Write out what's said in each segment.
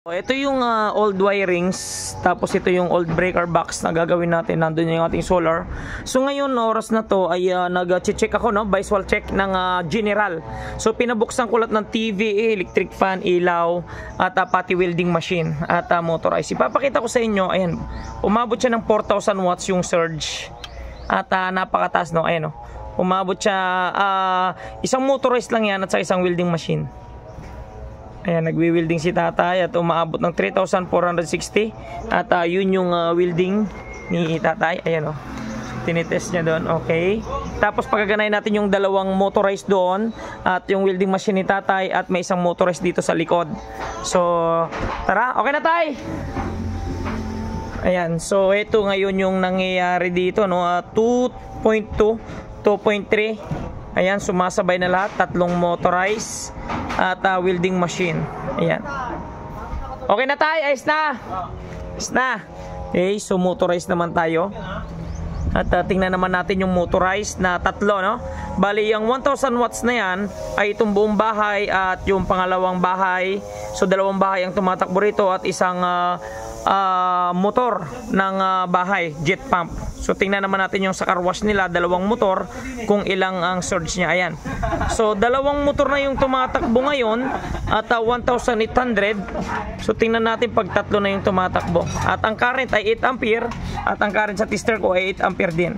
Ito yung old wirings, tapos ito yung old breaker box na gagawin natin. Nandun yung ating solar. So ngayon, oras na to ay nag-check ako, no? Visual check ng general. So pinabuksan ko lahat ng TV, electric fan, ilaw, at pati welding machine at motorized. Ipapakita ko sa inyo, ayan, umabot siya ng 4,000 watts yung surge. At napakataas, no? Ayan, no? Umabot siya, isang motorized lang yan at sa isang welding machine. Ayan, nagwi-welding si tatay at umaabot ng 3,460 at yun yung welding ni tatay. Ayan, tinitest niya doon. Okay, tapos pagaganayin natin yung dalawang motorized doon at yung welding machine ni tatay at may isang motorized dito sa likod. So tara, okay na tay. Ayan, so ito ngayon yung nangyayari dito, no? 2.2, 2.3. Ayan, sumasabay na lahat, tatlong motorized at welding machine. Ayan. Okay na tayo, ayos na. Ayos na. Okay, so motorized naman tayo. At tingnan naman natin yung motorized na tatlo, no? Bali, yung 1,000 watts na yan ay itong buong bahay at yung pangalawang bahay. So dalawang bahay ang tumatakbo rito at isang motor ng bahay, jet pump. So tingnan naman natin yung sa car wash nila, dalawang motor, kung ilang ang surge niya. Ayan. So dalawang motor na yung tumatakbo ngayon at 1,800. So tingnan natin pag tatlo na yung tumatakbo. At ang current ay 8 ampere at ang current sa tester ko ay 8 ampere din.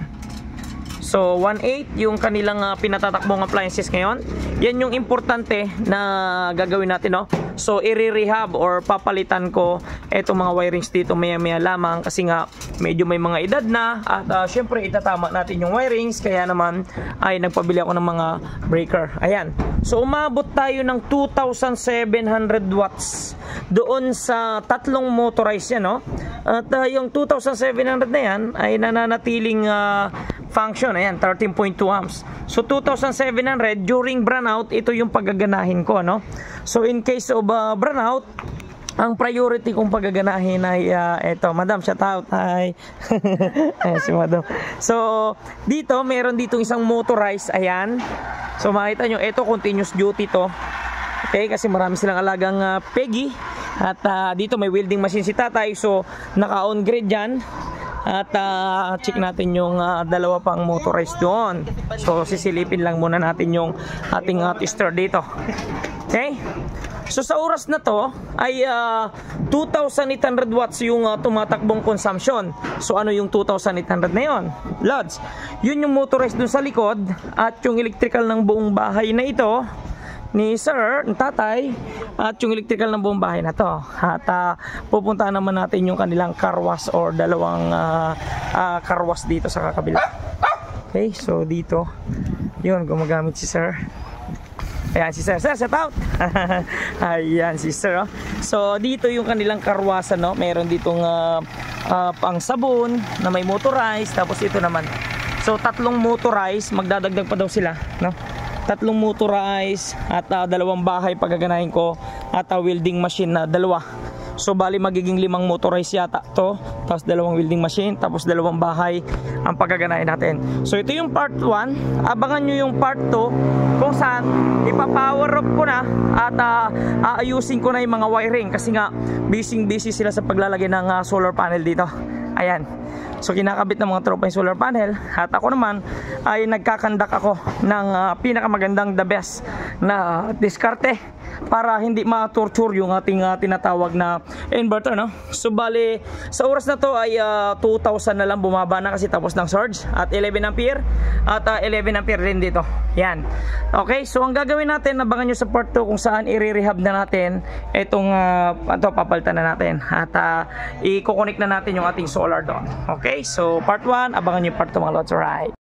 So 1.8 yung kanilang pinatatakbong appliances ngayon. Yan yung importante na gagawin natin, no? So i-rehab or papalitan ko etong mga wirings dito maya-maya lamang kasi nga medyo may mga edad na at syempre itatama natin yung wirings, kaya naman ay nagpabili ako ng mga breaker. Ayan. So umabot tayo ng 2,700 watts doon sa tatlong motorized yan, no? At yung 2,700 na yan ay nananatiling function. Ayan, 13.2 amps. So 2,700 during brownout, ito yung paggaganahin ko, no? So in case of brownout, ang priority kong paggaganahin ay ito, madam, shout out. Hi. Ayan si madam. So dito, meron dito isang motorized. Ayan. So makita nyo, ito continuous duty to. Okay, kasi marami silang alagang Peggy. At dito may welding machine si tatay. So naka-on grid yan. At check natin yung dalawa pang motorized doon. So sisilipin lang muna natin yung ating tester dito. Okay. So sa oras na to ay 2,800 watts yung tumatakbong consumption. So ano yung 2,800 na yun? Lods, yun yung motorized dun sa likod at yung electrical ng buong bahay na ito ni sir, ng tatay, at yung electrical ng buong bahay na to. At pupuntahan naman natin yung kanilang car wash or dalawang car wash dito sa kakabila. Okay, so dito yun, gumagamit si sir. Ayan si sir, sir, set out. Ayan si sir, oh. So dito yung kanilang car wash, no? Meron ditong pang sabon na may motorized, tapos ito naman. So tatlong motorized, magdadagdag pa daw sila, no? Tatlong motorized at dalawang bahay paggaganahin ko at welding machine na dalawa. So bali magiging 5 motorized yata to, tapos dalawang welding machine, tapos dalawang bahay ang paggaganahin natin. So ito yung part 1. Abangan nyo yung part 2 kung saan ipapower up ko na at aayusin ko na yung mga wiring kasi nga busy sila sa paglalagay ng solar panel dito. Ayan. So kinakabit ng mga tropa yung solar panel at ako naman ay nagkakandak ako ng pinakamagandang the best na diskarte para hindi ma-torture yung ating tinatawag na inverter, no? So bali sa oras na to ay 2,000 na lang, bumaba na kasi tapos ng surge at 11 ampere at 11 ampere rin dito. Yan. Okay, so ang gagawin natin, abangan nyo sa part 2 kung saan i-rehab na natin itong papalitan na natin at i-connect na natin yung ating solar doon. Okay, so part 1, abangan nyo part 2 mga lods. Alright.